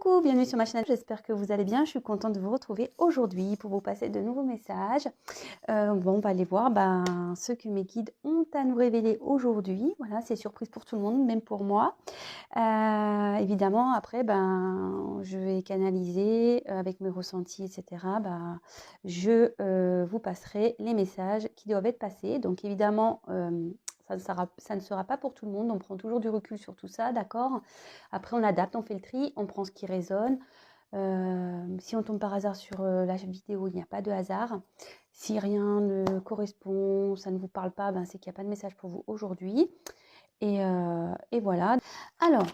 Coucou, bienvenue sur ma chaîne, j'espère que vous allez bien, je suis contente de vous retrouver aujourd'hui pour vous passer de nouveaux messages. On va aller voir ce que mes guides ont à nous révéler aujourd'hui. Voilà, c'est surprise pour tout le monde, même pour moi. Évidemment, après, je vais canaliser avec mes ressentis, etc. Je vous passerai les messages qui doivent être passés. Donc évidemment, ça ne sera pas pour tout le monde, on prend toujours du recul sur tout ça, d'accord? Après, on adapte, on fait le tri, on prend ce qui résonne. Si on tombe par hasard sur la vidéo, il n'y a pas de hasard. Si rien ne correspond, ça ne vous parle pas, c'est qu'il n'y a pas de message pour vous aujourd'hui. Et voilà. Alors,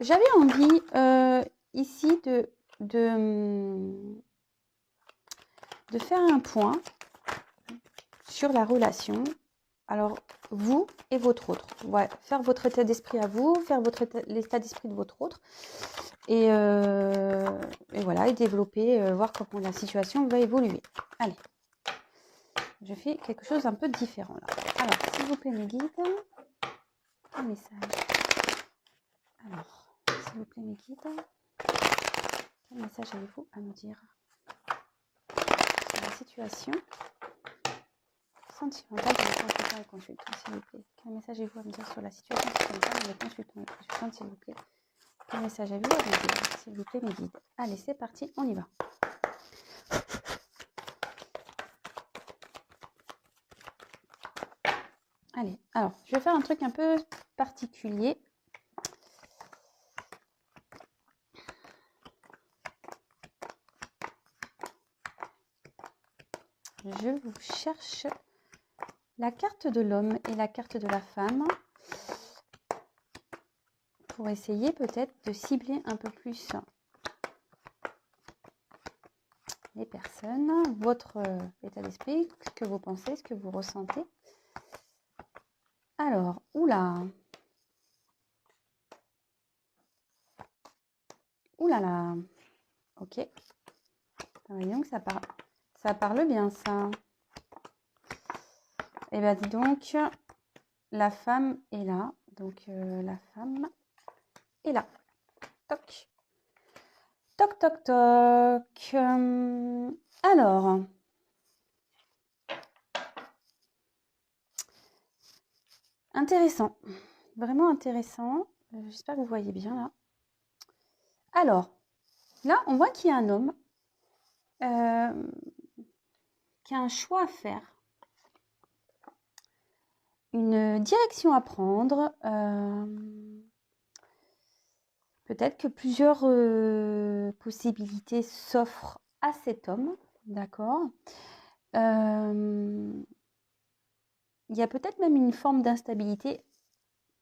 j'avais envie ici de faire un point sur la relation. Alors, vous et votre autre. Ouais, faire votre état d'esprit à vous, faire l'état d'esprit de votre autre. Et voilà, et développer, voir comment la situation va évoluer. Allez, je fais quelque chose un peu différent là. Alors, s'il vous plaît, mes guides, un message. Alors, s'il vous plaît, mes guides, quel message avez-vous à me dire sur la situation sentimentale de votre consultant et consultant, s'il vous plaît? Quel message avez-vous à me dire sur la situation sentimentale de votre consultant et consultante, s'il vous plaît? Quel message avez-vous à me dire, s'il vous plaît, mes guides? Allez, c'est parti, on y va. Allez, alors, je vais faire un truc un peu particulier. Je vous cherche la carte de l'homme et la carte de la femme pour essayer peut-être de cibler un peu plus les personnes, votre état d'esprit, ce que vous pensez, ce que vous ressentez. Alors, oula, oulala, ok. Voyons que ça parle bien ça. Eh bien, dis donc, la femme est là. Donc, la femme est là. Toc. Toc, toc, toc. Alors, intéressant. Vraiment intéressant. J'espère que vous voyez bien là. Alors, là, on voit qu'il y a un homme qui a un choix à faire. Une direction à prendre. Peut-être que plusieurs possibilités s'offrent à cet homme, d'accord. Il y a peut-être même une forme d'instabilité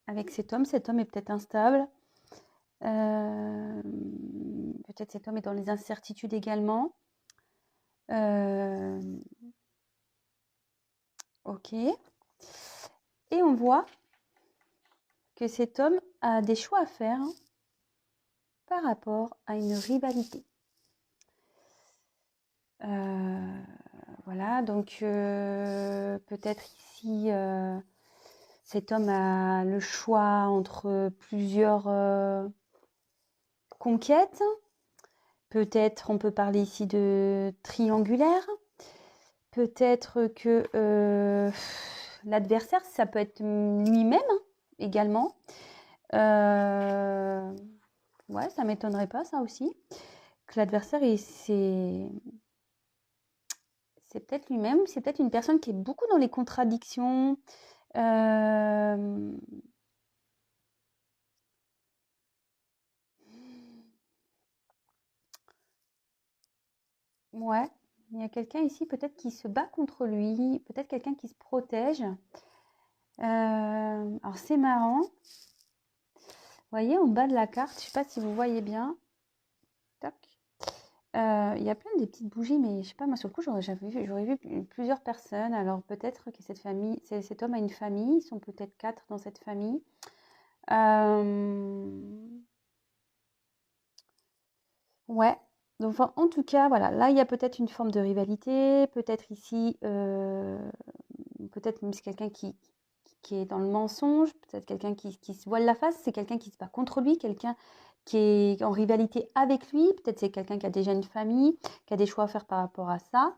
avec cet homme. Cet homme est peut-être instable. Peut-être cet homme est dans les incertitudes également. Ok. Et on voit que cet homme a des choix à faire par rapport à une rivalité. Voilà, donc peut-être ici, cet homme a le choix entre plusieurs conquêtes. Peut-être on peut parler ici de triangulaire. Peut-être que l'adversaire, ça peut être lui-même également. Ouais, ça m'étonnerait pas, ça aussi. Que l'adversaire, c'est peut-être lui-même, c'est peut-être une personne qui est beaucoup dans les contradictions. Ouais, il y a quelqu'un ici peut-être qui se bat contre lui, peut-être quelqu'un qui se protège. Alors c'est marrant. Vous voyez, en bas de la carte, je ne sais pas si vous voyez bien. Tac. Il y a plein de petites bougies, mais je sais pas, moi sur le coup, j'aurais vu plusieurs personnes. Alors peut-être que cet homme a une famille, ils sont peut-être 4 dans cette famille. Ouais, donc en tout cas, voilà, là il y a peut-être une forme de rivalité, peut-être ici, peut-être même c'est quelqu'un qui qui est dans le mensonge, peut-être quelqu'un qui se voile la face, c'est quelqu'un qui se bat contre lui, quelqu'un qui est en rivalité avec lui, peut-être c'est quelqu'un qui a déjà une famille, qui a des choix à faire par rapport à ça.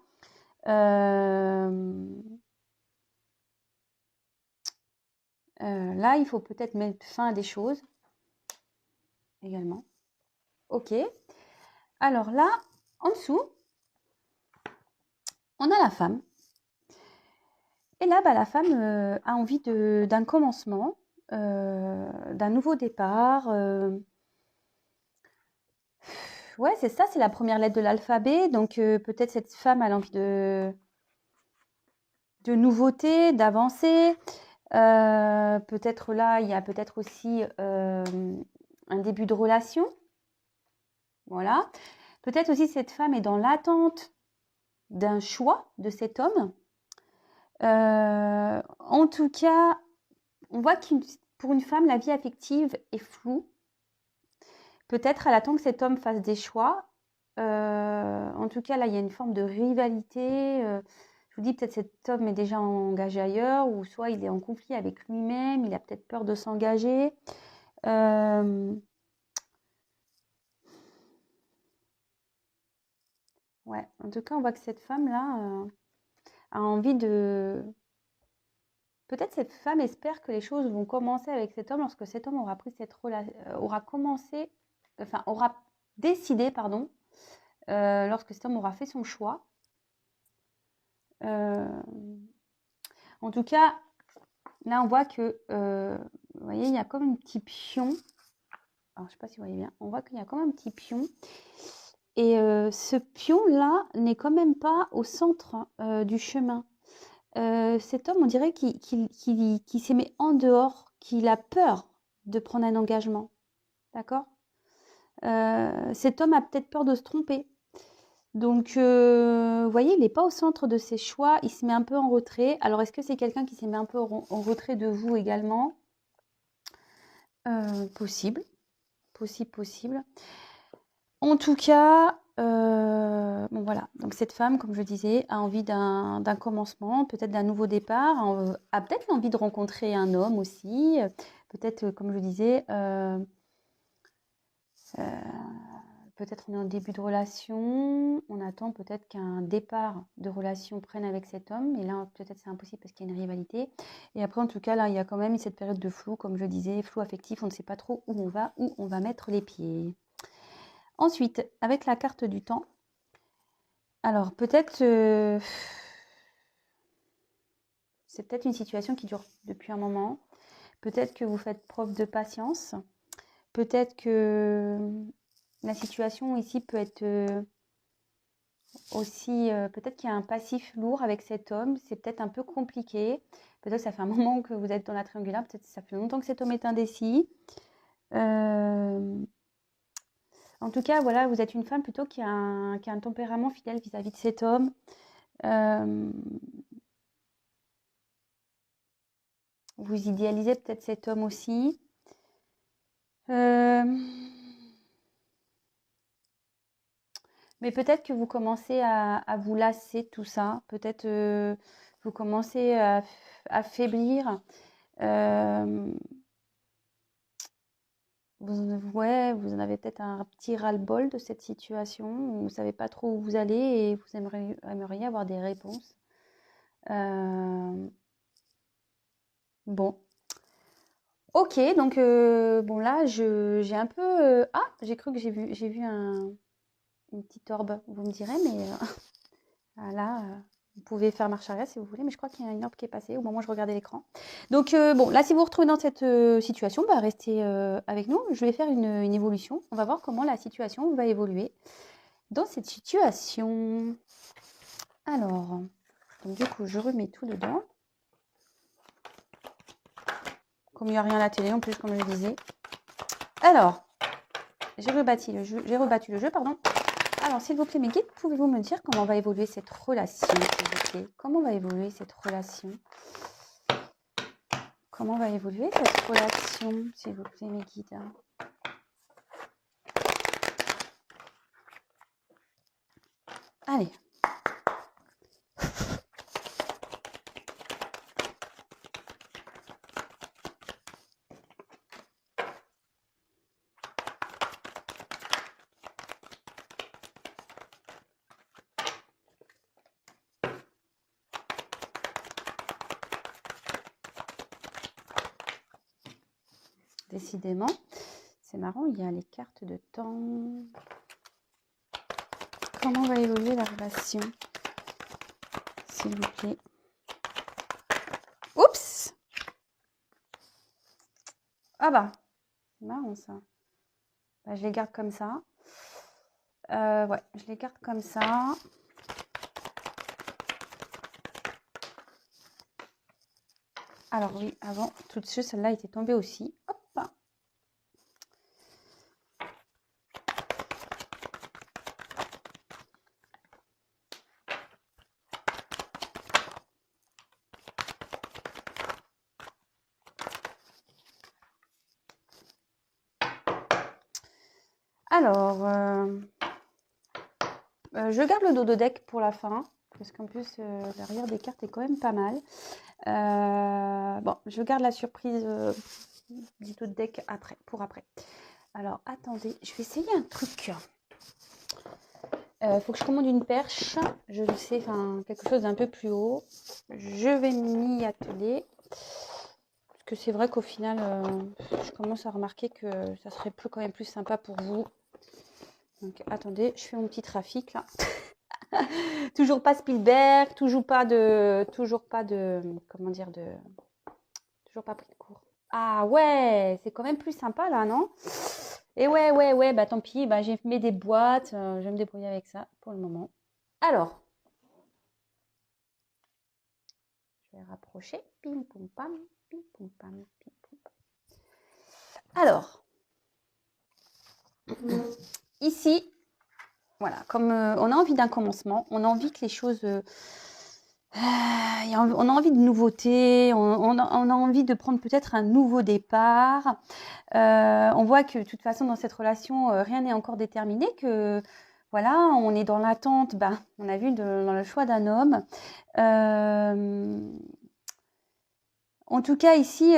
Là, il faut peut-être mettre fin à des choses également. Ok. Alors là, en dessous, on a la femme. Et là, bah, la femme a envie d'un commencement, d'un nouveau départ. Ouais, c'est ça, c'est la première lettre de l'alphabet. Donc peut-être cette femme a envie de nouveautés, d'avancer. Peut-être là, il y a peut-être aussi un début de relation. Voilà. Peut-être aussi cette femme est dans l'attente d'un choix de cet homme. En tout cas, on voit que pour une femme, la vie affective est floue. Peut-être elle attend que cet homme fasse des choix. En tout cas, là, il y a une forme de rivalité. Je vous dis, peut-être cet homme est déjà engagé ailleurs, ou soit il est en conflit avec lui-même, il a peut-être peur de s'engager. Ouais, en tout cas, on voit que cette femme-là a envie de... Peut-être cette femme espère que les choses vont commencer avec cet homme lorsque cet homme aura pris cette relation, aura décidé, pardon, lorsque cet homme aura fait son choix. En tout cas, là, on voit que, vous voyez, il y a comme un petit pion. Alors, je ne sais pas si vous voyez bien. On voit qu'il y a comme un petit pion. Et ce pion-là n'est quand même pas au centre du chemin. Cet homme, on dirait qu'il s'est mis en dehors, qu'il a peur de prendre un engagement. D'accord? Cet homme a peut-être peur de se tromper. Donc, vous voyez, il n'est pas au centre de ses choix, il se met un peu en retrait. Alors, est-ce que c'est quelqu'un qui s'est mis un peu en retrait de vous également? Possible. En tout cas, bon voilà, donc cette femme, comme je disais, a envie d'un commencement, peut-être d'un nouveau départ, a peut-être l'envie de rencontrer un homme aussi, peut-être, comme je disais, peut-être on est en début de relation, on attend peut-être qu'un départ de relation prenne avec cet homme, et là peut-être c'est impossible parce qu'il y a une rivalité. Et après en tout cas là il y a quand même cette période de flou, comme je disais, flou affectif, on ne sait pas trop où on va mettre les pieds. Ensuite, avec la carte du temps, alors peut-être c'est peut-être une situation qui dure depuis un moment, peut-être que vous faites preuve de patience, peut-être que la situation ici peut être aussi, peut-être qu'il y a un passif lourd avec cet homme, c'est peut-être un peu compliqué, peut-être que ça fait un moment que vous êtes dans la triangulaire, peut-être que ça fait longtemps que cet homme est indécis. En tout cas, voilà, vous êtes une femme plutôt qui a un tempérament fidèle vis-à-vis de cet homme. Vous idéalisez peut-être cet homme aussi. Mais peut-être que vous commencez à vous lasser de tout ça. Peut-être vous commencez à faiblir. Vous en avez peut-être un petit ras-le-bol de cette situation. Vous ne savez pas trop où vous allez et vous aimeriez avoir des réponses. Bon. Ok, donc bon là, j'ai un peu... Ah, j'ai cru que j'ai vu une petite orbe, vous me direz, mais là, vous pouvez faire marche arrière si vous voulez, mais je crois qu'il y a une orbe qui est passée au moment où je regardais l'écran. Donc bon, là, si vous vous retrouvez dans cette situation, bah, restez avec nous. Je vais faire une évolution. On va voir comment la situation va évoluer dans cette situation. Alors, donc, du coup, je remets tout dedans. Comme il n'y a rien à la télé en plus, comme je disais. Alors, j'ai rebattu le jeu, pardon. Alors, s'il vous plaît, mes guides, pouvez-vous me dire comment va évoluer cette relation, s'il vous plaît? Comment va évoluer cette relation? Comment va évoluer cette relation, s'il vous plaît, mes guides? Allez. décidément. C'est marrant, il y a les cartes de temps. Comment va évoluer la relation? S'il vous plaît. Oups! Ah bah, c'est marrant ça. Bah, je les garde comme ça. Ouais, je les garde comme ça. Alors oui, avant, tout de suite, celle-là était tombée aussi. Hop. Alors, je garde le dodo deck pour la fin, parce qu'en plus, l'arrière des cartes est quand même pas mal. Bon, je garde la surprise du dodo deck après, pour après. Alors, attendez, je vais essayer un truc. Faut que je commande une perche, je le sais, enfin, quelque chose d'un peu plus haut. Je vais m'y atteler. Parce que c'est vrai qu'au final, je commence à remarquer que ça serait quand même plus sympa pour vous. Donc, attendez, je fais mon petit trafic là. Toujours pas Spielberg, toujours pas de, comment dire, toujours pas pris de cours. Ah ouais, c'est quand même plus sympa là, non? Et ouais, bah tant pis, bah j'ai mis des boîtes, je vais me débrouiller avec ça pour le moment. Alors, je vais rapprocher, pim pum pam, pim pum pam, pim pum pam. Alors, ici, voilà, comme on a envie d'un commencement, on a envie que les choses... on a envie de nouveautés, on a envie de prendre peut-être un nouveau départ. On voit que de toute façon, dans cette relation, rien n'est encore déterminé, que voilà, on est dans l'attente, on a vu dans le choix d'un homme. En tout cas, ici...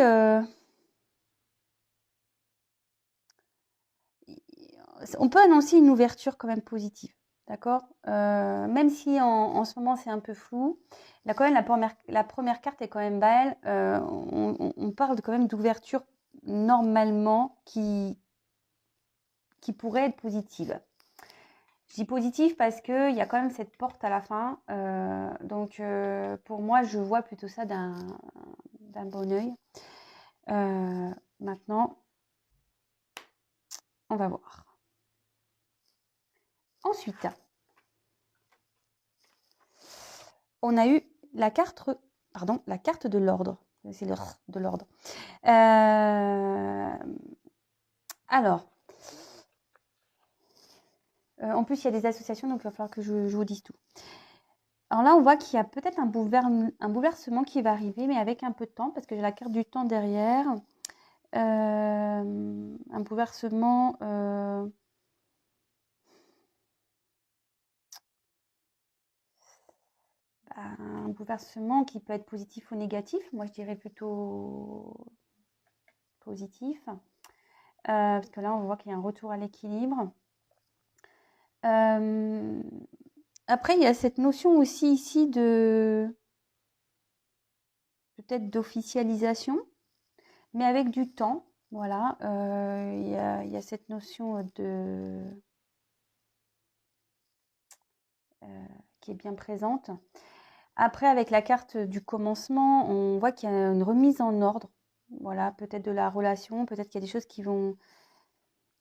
on peut annoncer une ouverture quand même positive, d'accord? Même si en ce moment c'est un peu flou, là quand même la première carte est quand même belle. On parle quand même d'ouverture normalement qui pourrait être positive. Je dis positive parce qu'il y a quand même cette porte à la fin. Donc pour moi, je vois plutôt ça d'un bon œil. Maintenant, on va voir. Ensuite, on a eu la carte de l'ordre. C'est de l'ordre. Alors, en plus, il y a des associations, donc il va falloir que je vous dise tout. Alors là, on voit qu'il y a peut-être un bouleversement qui va arriver, mais avec un peu de temps, parce que j'ai la carte du temps derrière. Un bouleversement... un bouleversement qui peut être positif ou négatif. Moi, je dirais plutôt positif. Parce que là, on voit qu'il y a un retour à l'équilibre. Après, il y a cette notion aussi ici de peut-être d'officialisation, mais avec du temps. Voilà, il y a cette notion de qui est bien présente. Après, avec la carte du commencement, on voit qu'il y a une remise en ordre. Voilà, peut-être de la relation, peut-être qu'il y a des choses qui vont...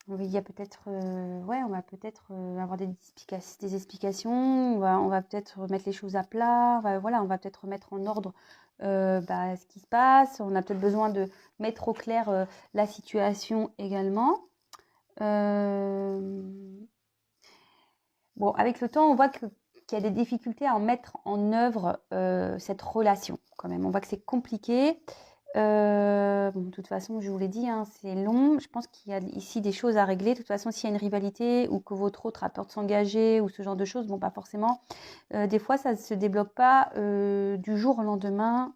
Il y a peut-être... on va peut-être avoir des explications, on va peut-être remettre les choses à plat, on va peut-être remettre en ordre ce qui se passe. On a peut-être besoin de mettre au clair la situation également. Bon, avec le temps, on voit qu'il y a des difficultés à en mettre en œuvre cette relation quand même. On voit que c'est compliqué. De toute façon, je vous l'ai dit, hein, c'est long. Je pense qu'il y a ici des choses à régler. De toute façon, s'il y a une rivalité ou que votre autre a peur de s'engager ou ce genre de choses, bon, pas forcément. Des fois, ça ne se débloque pas du jour au lendemain.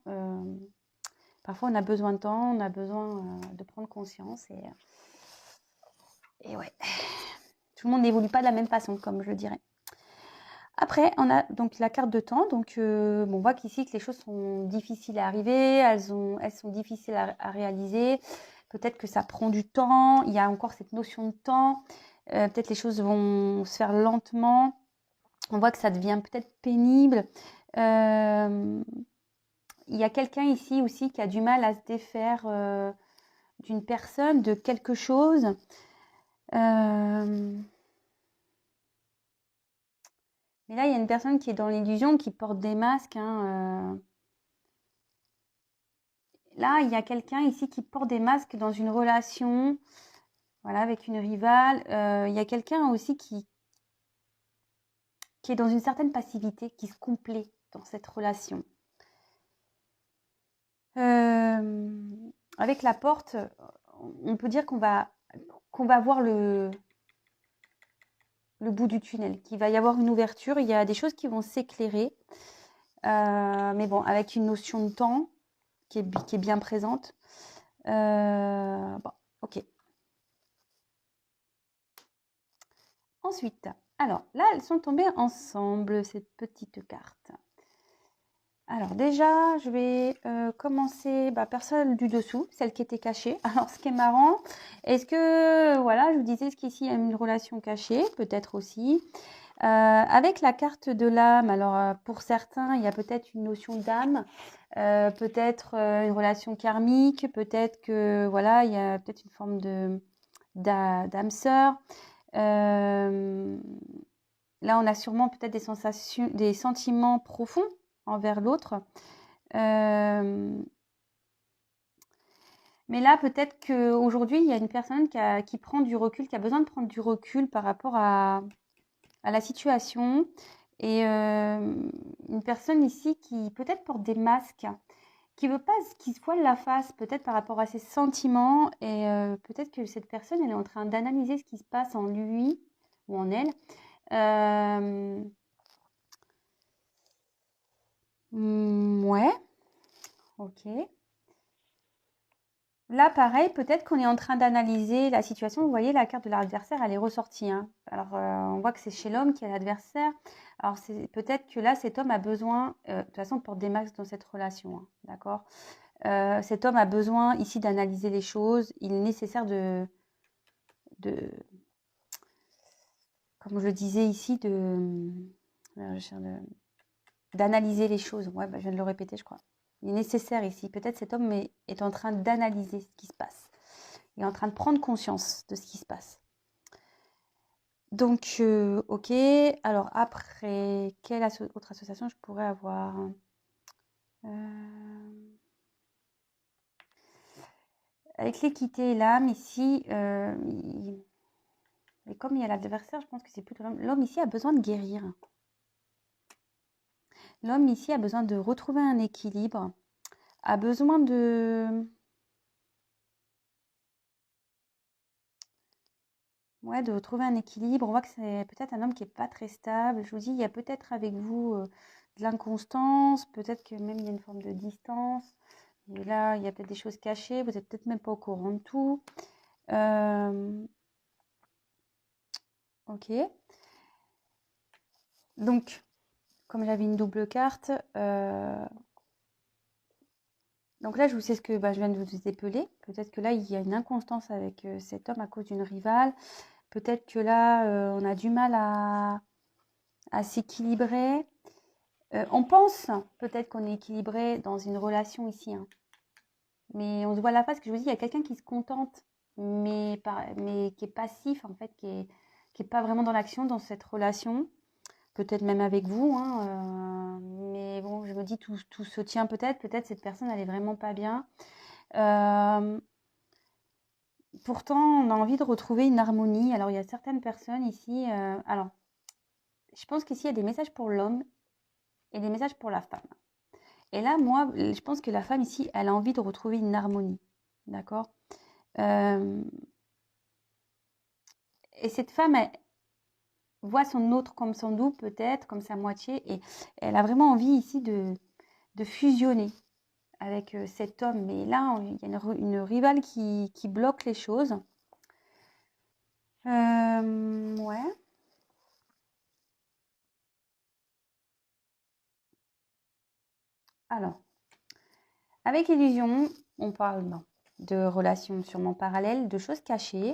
Parfois, on a besoin de temps, on a besoin de prendre conscience. Et ouais, tout le monde n'évolue pas de la même façon, comme je le dirais. Après, on a donc la carte de temps. Donc, on voit qu'ici que les choses sont difficiles à arriver, elles sont difficiles à réaliser. Peut-être que ça prend du temps. Il y a encore cette notion de temps. Peut-être les choses vont se faire lentement. On voit que ça devient peut-être pénible. Il y a quelqu'un ici aussi qui a du mal à se défaire d'une personne, de quelque chose. Mais là, il y a une personne qui est dans l'illusion, qui porte des masques. Là, il y a quelqu'un ici qui porte des masques dans une relation, voilà, avec une rivale. Il y a quelqu'un aussi qui est dans une certaine passivité, qui se complaît dans cette relation. Avec la porte, on peut dire qu'on va voir le bout du tunnel, qu'il va y avoir une ouverture, il y a des choses qui vont s'éclairer. Mais bon, avec une notion de temps qui est bien présente. Bon, ok. Ensuite, alors là, elles sont tombées ensemble, ces petites cartes. Alors déjà, je vais commencer par celle du dessous, celle qui était cachée. Alors ce qui est marrant, est-ce que, voilà, je vous disais, est-ce qu'ici il y a une relation cachée? Peut-être aussi. Avec la carte de l'âme, alors pour certains, il y a peut-être une notion d'âme, peut-être une relation karmique, peut-être que, voilà, il y a peut-être une forme d'âme sœur. Là, on a sûrement peut-être des sensations, des sentiments profonds envers l'autre. Mais là, peut-être qu'aujourd'hui, il y a une personne qui prend du recul, qui a besoin de prendre du recul par rapport à la situation. Et une personne ici qui peut-être porte des masques, qui veut pas qu'il se voile la face, peut-être par rapport à ses sentiments. Et peut-être que cette personne, elle est en train d'analyser ce qui se passe en lui ou en elle. Ouais, ok. Là, pareil, peut-être qu'on est en train d'analyser la situation. Vous voyez, la carte de l'adversaire, elle est ressortie. Alors, on voit que c'est chez l'homme qui est l'adversaire. Alors, c'est peut-être que là, cet homme a besoin, de toute façon, on porte des masques dans cette relation, d'accord? Cet homme a besoin ici d'analyser les choses. Il est nécessaire comme je le disais ici, d'analyser les choses. Ouais, je viens de le répéter, je crois. Il est nécessaire ici. Peut-être cet homme est en train d'analyser ce qui se passe. Il est en train de prendre conscience de ce qui se passe. Donc, ok. Alors après, quelle autre association je pourrais avoir? Avec l'équité et l'âme, ici, mais comme il y a l'adversaire, je pense que c'est plutôt l'homme. L'homme ici a besoin de guérir. L'homme ici a besoin de retrouver un équilibre, a besoin de retrouver un équilibre. On voit que c'est peut-être un homme qui n'est pas très stable. Je vous dis, il y a peut-être avec vous de l'inconstance, peut-être que même il y a une forme de distance. Et là, il y a peut-être des choses cachées, vous n'êtes peut-être même pas au courant de tout. Ok. Donc, comme j'avais une double carte, donc là, je vous sais ce que je viens de vous épeler. Peut-être que là, il y a une inconstance avec cet homme à cause d'une rivale. Peut-être que là, on a du mal à s'équilibrer. On pense peut-être qu'on est équilibré dans une relation ici. Mais on se voit la face, que je vous dis, il y a quelqu'un qui se contente, mais qui est passif, en fait, qui est pas vraiment dans l'action dans cette relation. Peut-être même avec vous. Mais bon, je me dis, tout se tient peut-être. Peut-être cette personne, elle est vraiment pas bien. Pourtant, on a envie de retrouver une harmonie. Alors, il y a certaines personnes ici. Alors, je pense qu'ici, il y a des messages pour l'homme et des messages pour la femme. Et là, moi, je pense que la femme ici, elle a envie de retrouver une harmonie. D'accord? Et cette femme, elle voit son autre comme son double, peut-être, comme sa moitié. Et elle a vraiment envie ici de fusionner avec cet homme. Mais là, il y a une rivale qui bloque les choses. Ouais. Alors, avec illusion, on parle non. de relations sûrement parallèles, de choses cachées.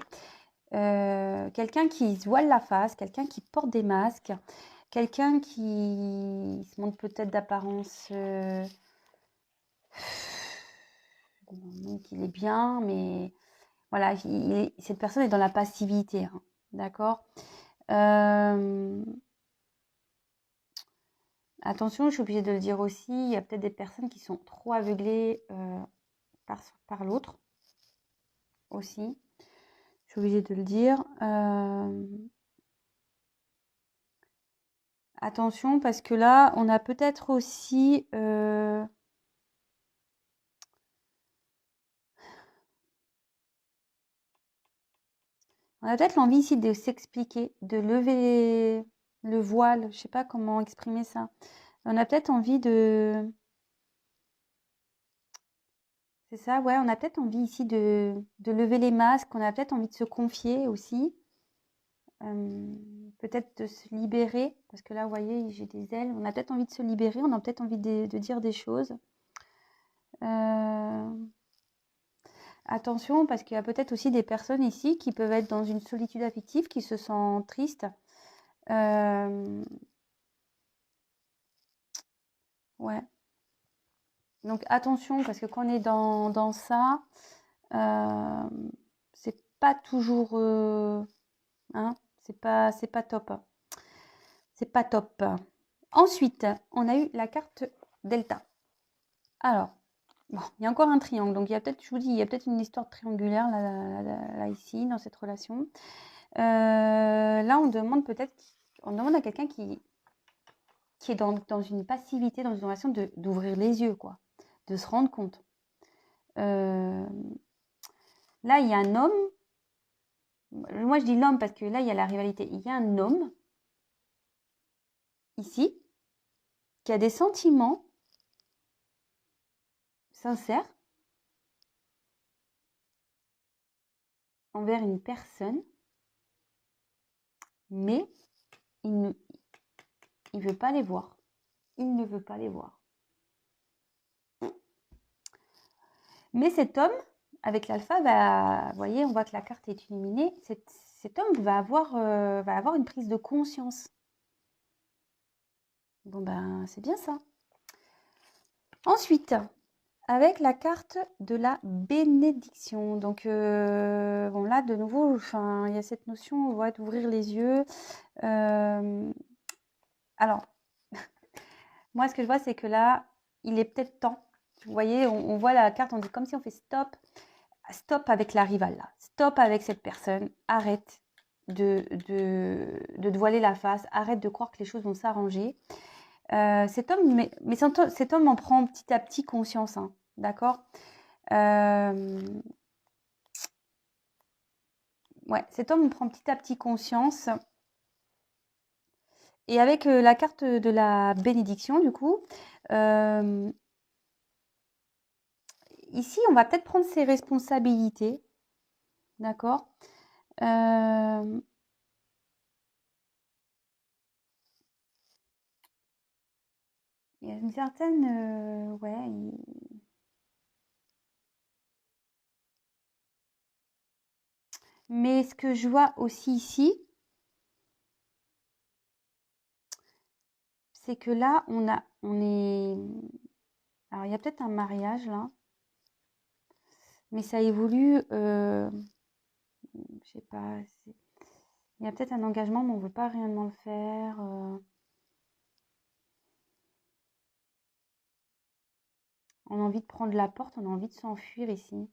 Quelqu'un qui se voile la face, quelqu'un qui porte des masques, quelqu'un qui se montre peut-être d'apparence qu'il est bien, mais voilà, cette personne est dans la passivité, hein, d'accord. Attention, je suis obligée de le dire aussi, il y a peut-être des personnes qui sont trop aveuglées par l'autre aussi. Je suis obligée de le dire. Attention, parce que là, on a peut-être aussi... on a peut-être l'envie ici de s'expliquer, de lever le voile. Je sais pas comment exprimer ça. On a peut-être envie de... C'est ça, ouais, on a peut-être envie ici de lever les masques. On a peut-être envie de se confier aussi. Peut-être de se libérer. Parce que là, vous voyez, j'ai des ailes. On a peut-être envie de se libérer. On a peut-être envie de dire des choses. Attention, parce qu'il y a peut-être aussi des personnes ici qui peuvent être dans une solitude affective, qui se sentent tristes. Ouais. Donc attention, parce que quand on est dans ça, c'est pas toujours... hein, c'est pas top. C'est pas top. Ensuite, on a eu la carte Delta. Alors, bon, il y a encore un triangle. Donc, il y a peut-être, je vous dis, il y a peut-être une histoire triangulaire là ici, dans cette relation. Là, on demande à quelqu'un qui est dans une passivité, dans une relation, d'ouvrir les yeux, quoi, de se rendre compte. Là, il y a un homme. Moi, je dis l'homme parce que là, il y a la rivalité. Il y a un homme, ici, qui a des sentiments sincères envers une personne, mais il ne veut pas les voir. Il ne veut pas les voir. Mais cet homme, avec l'alpha, vous voyez, on voit que la carte est illuminée. Cet homme va avoir une prise de conscience. Bon, ben, c'est bien ça. Ensuite, avec la carte de la bénédiction. Donc, bon, là, de nouveau, il y a cette notion d'ouvrir les yeux. Alors, moi, ce que je vois, c'est que là, il est peut-être temps. Vous voyez, on voit la carte, on dit comme si on fait stop. Stop avec la rivale, là. Stop avec cette personne. Arrête de te voiler la face. Arrête de croire que les choses vont s'arranger. Cet homme, cet homme en prend petit à petit conscience, hein, d'accord. Ouais, cet homme en prend petit à petit conscience. Et avec la carte de la bénédiction, du coup, ici, on va peut-être prendre ses responsabilités, d'accord. Il y a une certaine... ouais. Mais ce que je vois aussi ici, c'est que là, on est... Alors, il y a peut-être un mariage, là. Mais ça évolue... je sais pas... Il y a peut-être un engagement, mais on ne veut pas réellement le faire. On a envie de prendre la porte, on a envie de s'enfuir ici.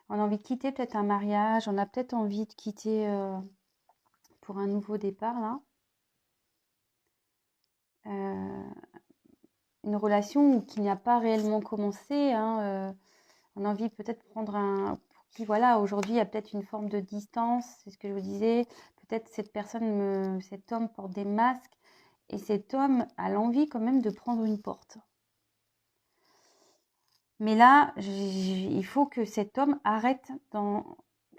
On a envie de quitter peut-être un mariage, on a peut-être envie de quitter pour un nouveau départ, là. Une relation qui n'a pas réellement commencé, hein, on a envie peut-être de prendre pour qui, voilà, aujourd'hui, il y a peut-être une forme de distance, c'est ce que je vous disais. Peut-être cet homme porte des masques et cet homme a l'envie quand même de prendre une porte. Mais là, il faut que cet homme arrête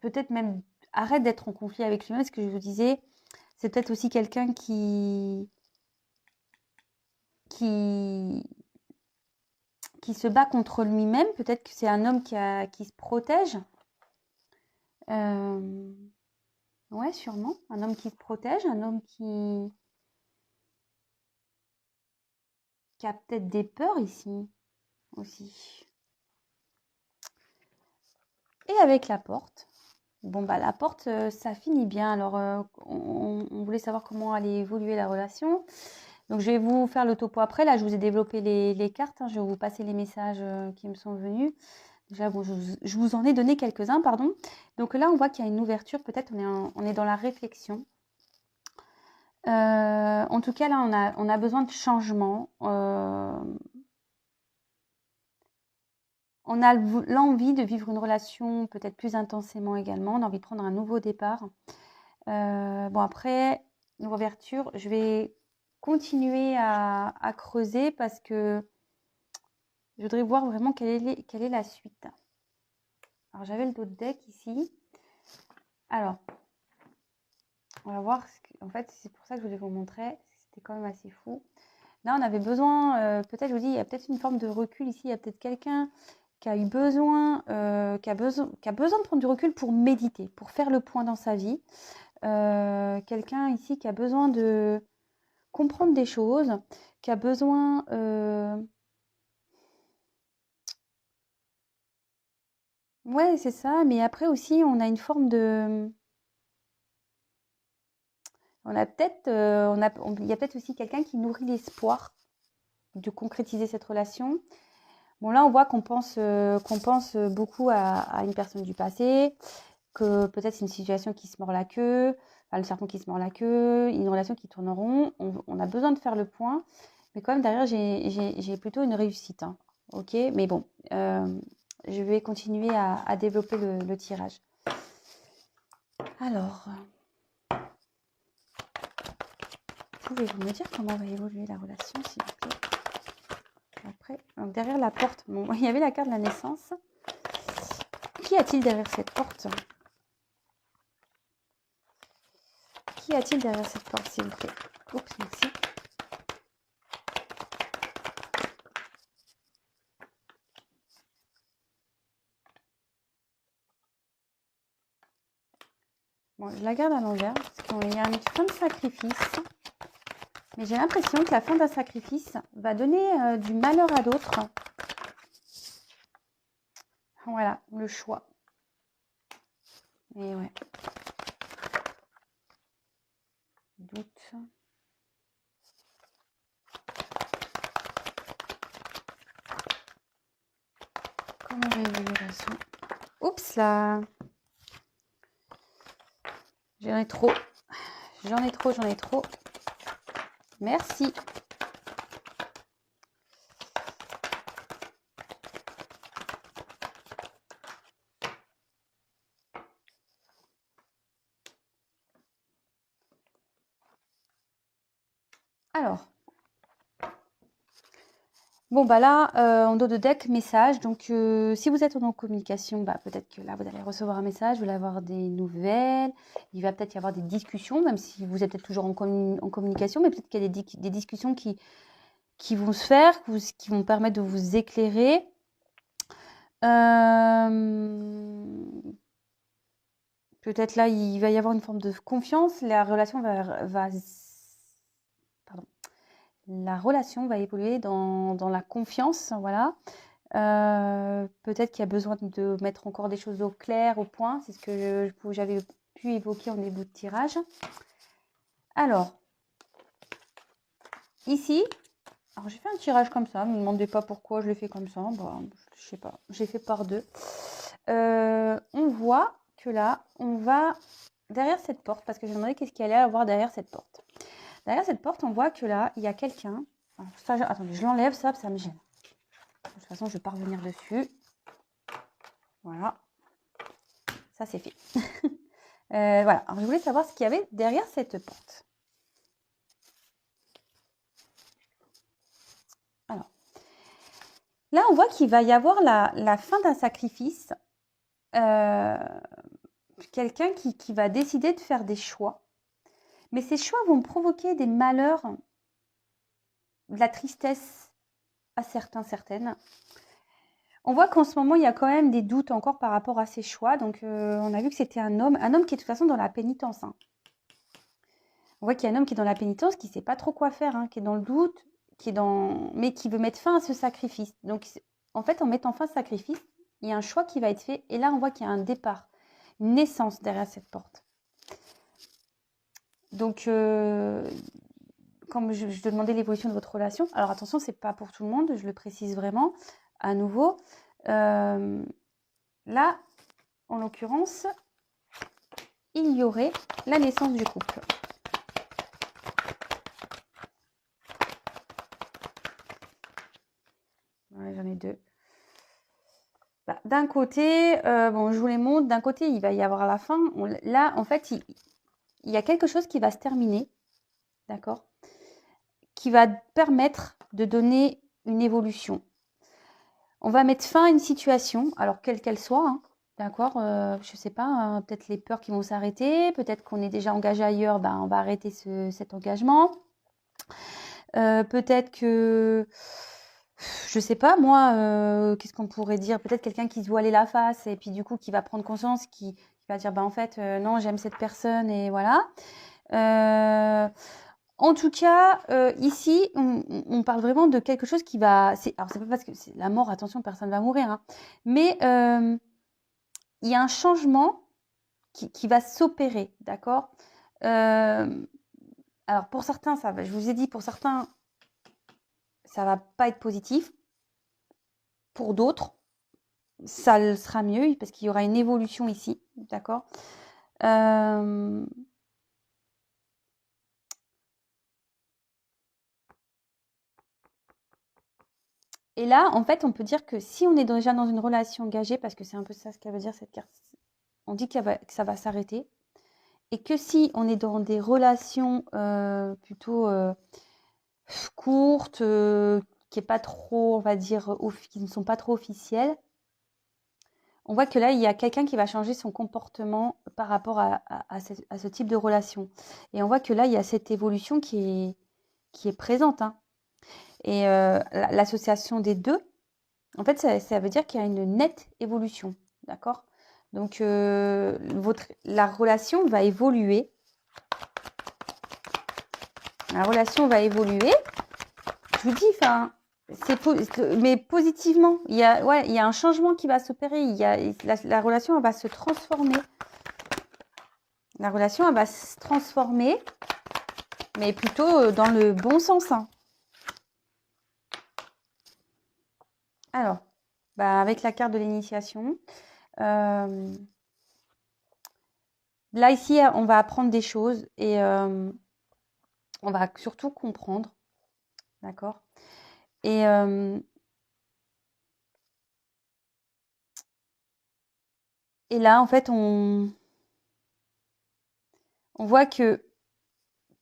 peut-être même arrête d'être en conflit avec lui-même. Ce que je vous disais, c'est peut-être aussi quelqu'un qui qui se bat contre lui-même. Peut-être que c'est un homme qui se protège. Ouais, sûrement. Un homme qui se protège, un homme qui a peut-être des peurs ici aussi. Et avec la porte. Bon, bah la porte, ça finit bien. Alors, on voulait savoir comment allait évoluer la relation. Donc, je vais vous faire le topo après. Là, je vous ai développé les cartes. Je vais vous passer les messages qui me sont venus. Déjà, bon, je vous en ai donné quelques-uns, pardon. Donc là, on voit qu'il y a une ouverture. Peut-être on est dans la réflexion. En tout cas, là, on a besoin de changement. On a l'envie de vivre une relation peut-être plus intensément également. On a envie de prendre un nouveau départ. Bon, après, une ouverture, je vais continuer à creuser parce que je voudrais voir vraiment quelle est la suite. Alors, j'avais le dos de deck ici. Alors, on va voir. En fait, c'est pour ça que je voulais vous montrer. C'était quand même assez fou. Là, on avait besoin, peut-être, je vous dis, il y a peut-être une forme de recul ici. Il y a peut-être quelqu'un qui a eu besoin, qui a besoin de prendre du recul pour méditer, pour faire le point dans sa vie. Quelqu'un ici qui a besoin de comprendre des choses, qui a besoin... Ouais, c'est ça. Mais après aussi, on a une forme de... On a peut-être... il y a peut-être aussi quelqu'un qui nourrit l'espoir de concrétiser cette relation. Bon, là, on voit qu'on pense beaucoup à une personne du passé, que peut-être c'est une situation qui se mord la queue, enfin, le serpent qui se mord la queue, une relation qui tourne rond. On a besoin de faire le point, mais quand même, derrière, j'ai plutôt une réussite. Hein. Ok, mais bon, je vais continuer à développer le tirage. Alors, pouvez-vous me dire comment va évoluer la relation, s'il vous plaît? Après, donc derrière la porte, bon, il y avait la carte de la naissance. Qu'y a-t-il derrière cette porte? Qu'y a-t-il derrière cette porte, s'il vous plaît? Oups, merci. Bon, je la garde à l'envers parce qu'il y a une fin de sacrifice. Mais j'ai l'impression que la fin d'un sacrifice va donner du malheur à d'autres. Voilà, le choix. Et ouais. Doute. Comment va évoluer la son? Oups là. J'en ai trop. J'en ai trop. Merci. Alors. Bon, bah là, en dos de deck, message. Donc, si vous êtes en communication, bah, peut-être que là, vous allez recevoir un message, vous allez avoir des nouvelles. Il va peut-être y avoir des discussions, même si vous êtes peut-être toujours en communication, mais peut-être qu'il y a des discussions qui vont se faire, qui vont permettre de vous éclairer. Peut-être là, il va y avoir une forme de confiance. La relation la relation va évoluer dans la confiance, voilà. Peut-être qu'il y a besoin de mettre encore des choses au clair, au point. C'est ce que j'avais pu évoquer en début de tirage. Alors, ici, alors j'ai fait un tirage comme ça. Ne me demandez pas pourquoi je l'ai fait comme ça. Bah, je sais pas. J'ai fait par deux. On voit que là, on va derrière cette porte, parce que je me demandais qu'est-ce qu'il allait avoir derrière cette porte. Derrière cette porte, on voit que là, il y a quelqu'un. Attendez, je l'enlève, ça me gêne. De toute façon, je vais pas revenir dessus. Voilà. Ça, c'est fait. Voilà. Alors, je voulais savoir ce qu'il y avait derrière cette porte. Alors, là, on voit qu'il va y avoir la fin d'un sacrifice. Quelqu'un qui va décider de faire des choix. Mais ces choix vont provoquer des malheurs, de la tristesse à certains, certaines. On voit qu'en ce moment, il y a quand même des doutes encore par rapport à ses choix. Donc, on a vu que c'était un homme qui est de toute façon dans la pénitence. Hein. On voit qu'il y a un homme qui est dans la pénitence, qui ne sait pas trop quoi faire, hein, qui est dans le doute, mais qui veut mettre fin à ce sacrifice. Donc, en fait, en mettant fin à ce sacrifice, il y a un choix qui va être fait. Et là, on voit qu'il y a un départ, une naissance derrière cette porte. Donc, comme je te demandais l'évolution de votre relation, alors attention, ce n'est pas pour tout le monde, je le précise vraiment, à nouveau. Là, en l'occurrence, il y aurait la naissance du couple. Ouais, j'en ai deux. Bah, d'un côté, bon, je vous les montre. D'un côté, il va y avoir la fin. Là, en fait, il y a quelque chose qui va se terminer, d'accord, qui va permettre de donner une évolution. On va mettre fin à une situation, alors quelle qu'elle soit, hein, d'accord, je ne sais pas, hein, peut-être les peurs qui vont s'arrêter, peut-être qu'on est déjà engagé ailleurs, ben, on va arrêter cet engagement. Peut-être que, je sais pas moi, qu'est-ce qu'on pourrait dire? Peut-être quelqu'un qui se voilait la face et puis du coup qui va prendre conscience, qui va dire bah en fait non j'aime cette personne et voilà. En tout cas, ici on parle vraiment de quelque chose qui va. Alors c'est pas parce que c'est la mort, attention personne va mourir, hein, mais il y a un changement qui va s'opérer, d'accord. Alors pour certains, je vous ai dit, pour certains, ça va pas être positif. Pour d'autres, ça le sera mieux parce qu'il y aura une évolution ici, d'accord. Et là, en fait, on peut dire que si on est déjà dans une relation engagée, parce que c'est un peu ça ce qu'elle veut dire cette carte, on dit que ça va s'arrêter. Et que si on est dans des relations plutôt courtes, qui est pas trop, on va dire, qui ne sont pas trop officielles, on voit que là, il y a quelqu'un qui va changer son comportement par rapport à ce type de relation. Et on voit que là, il y a cette évolution qui est présente. Hein. Et l'association des deux, en fait, ça veut dire qu'il y a une nette évolution. D'accord. Donc, la relation va évoluer. La relation va évoluer. Je vous dis, enfin, mais positivement. Il y a un changement qui va s'opérer. La relation elle va se transformer. La relation elle va se transformer, mais plutôt dans le bon sens. Hein. Alors, bah, avec la carte de l'initiation, là ici, on va apprendre des choses et on va surtout comprendre. D'accord. Et là, en fait, on voit que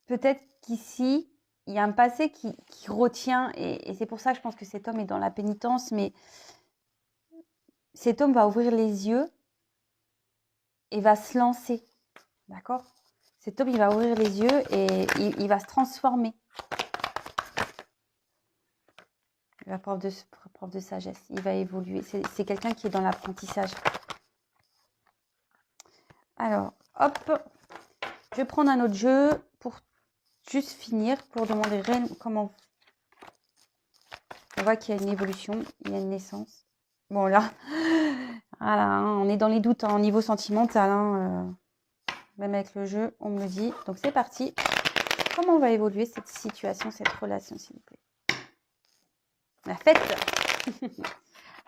peut-être qu'ici, il y a un passé qui retient, et c'est pour ça que je pense que cet homme est dans la pénitence, mais cet homme va ouvrir les yeux et va se lancer. D'accord. Cet homme, il va ouvrir les yeux et il va se transformer. Il va preuve de sagesse. Il va évoluer. C'est quelqu'un qui est dans l'apprentissage. Alors, hop. Je vais prendre un autre jeu pour juste finir, pour demander comment. On voit qu'il y a une évolution, il y a une naissance. Bon, là, voilà, hein, on est dans les doutes au niveau sentimental. Hein, même avec le jeu, on me le dit. Donc, c'est parti. Comment va évoluer cette situation, cette relation, s'il vous plaît? La fête.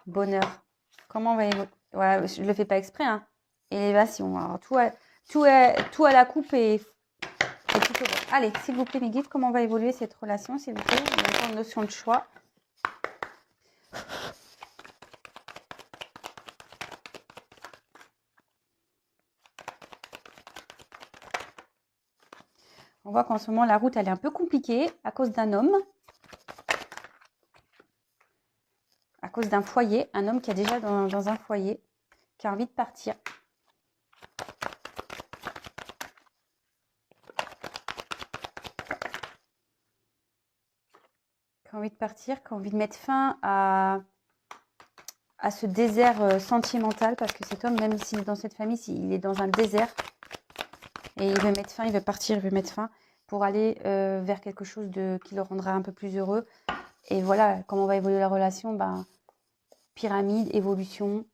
Bonheur. Comment va évoluer? Ouais, je ne le fais pas exprès. Hein. Élévation. Alors, tout à la coupe et tout au bon. Allez, s'il vous plaît, mes guides, comment va évoluer cette relation, s'il vous plaît? Il y a encore une notion de choix. On voit qu'en ce moment, la route, elle est un peu compliquée à cause d'un homme. À cause d'un foyer. Un homme qui est déjà dans un foyer, qui a envie de partir. Qui a envie de partir, qui a envie de mettre fin à ce désert sentimental, parce que cet homme, même s'il est dans cette famille, il est dans un désert, et il veut mettre fin, il veut partir, il veut mettre fin, pour aller vers quelque chose qui le rendra un peu plus heureux. Et voilà, comment va évoluer la relation, ben, pyramide, évolution,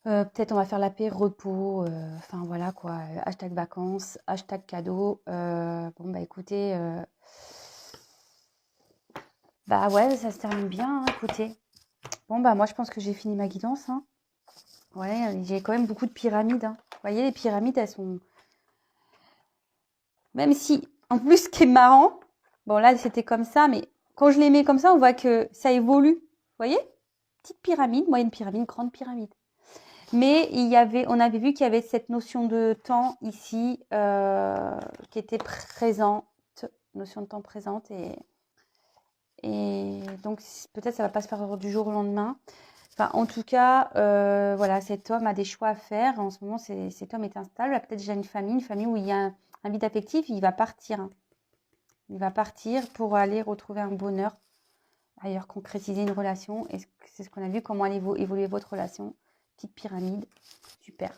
peut-être on va faire la paix, repos, enfin voilà quoi, hashtag vacances, hashtag cadeau. Bon bah écoutez, bah ouais, ça se termine bien, hein, écoutez. Bon bah moi je pense que j'ai fini ma guidance, hein. Ouais, j'ai quand même beaucoup de pyramides, hein. Vous voyez, les pyramides, elles sont... Même si, en plus, ce qui est marrant, bon là c'était comme ça, mais quand je les mets comme ça, on voit que ça évolue. Vous voyez? Petite pyramide, moyenne pyramide, grande pyramide. Mais on avait vu qu'il y avait cette notion de temps ici qui était présente, notion de temps présente, et donc peut-être ça va pas se faire du jour au lendemain. Enfin, en tout cas, voilà, cet homme a des choix à faire. En ce moment, cet homme est instable. Il a peut-être déjà une famille où il y a un vide affectif. Il va partir, hein. Il va partir pour aller retrouver un bonheur ailleurs, concrétiser une relation. Et c'est ce qu'on a vu, comment allait évoluer votre relation. Petite pyramide, super.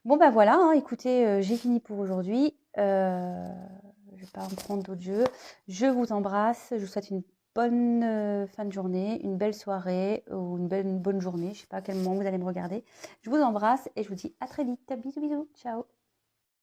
Bon, ben voilà, hein, écoutez, j'ai fini pour aujourd'hui. Je ne vais pas en prendre d'autres jeux. Je vous embrasse. Je vous souhaite une bonne fin de journée, une belle soirée ou une bonne journée. Je ne sais pas à quel moment vous allez me regarder. Je vous embrasse et je vous dis à très vite. Bisous, bisous. Ciao.